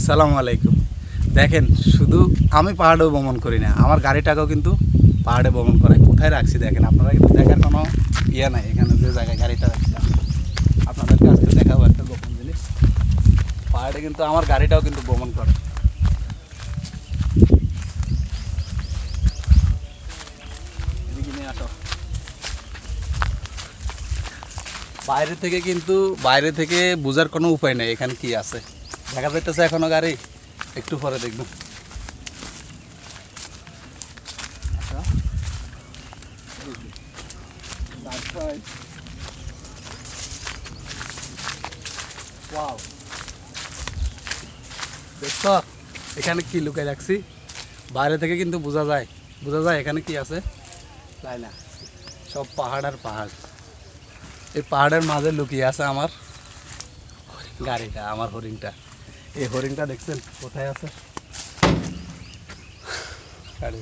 সালামু আলাইকুম। দেখেন, শুধু আমি পাহাড়েও ভ্রমণ করি না, আমার গাড়িটাকেও কিন্তু পাহাড়ে ভ্রমণ করাই। কোথায় রাখছি দেখেন, আপনারা কিন্তু দেখার কোনো ইয়ে নাই। এখানে যে জায়গায় গাড়িটা রাখছিলাম আপনাদেরকে আজকে দেখাবো একটা গোপন জিনিস। পাহাড়ে কিন্তু আমার গাড়িটাও কিন্তু ভ্রমণ করে। এদিকে নিয়ে আসো। বাইরে থেকে বোঝার কোনো উপায় নেই এখানে কি আছে। দেখা যাইতেছে এখনো গাড়ি, একটু পরে দেখবো। ওয়াও, দেখছো এখানে কি লুকাই রাখছি? বাইরে থেকে কিন্তু বোঝা যায় এখানে কি আছে, তাই না? সব পাহাড় আর পাহাড়। এই পাহাড়ের মাঝে লুকিয়ে আছে আমার গাড়িটা, আমার হরিণটা। এই হরিণটা দেখছেন কোথায় আছে? গাড়ি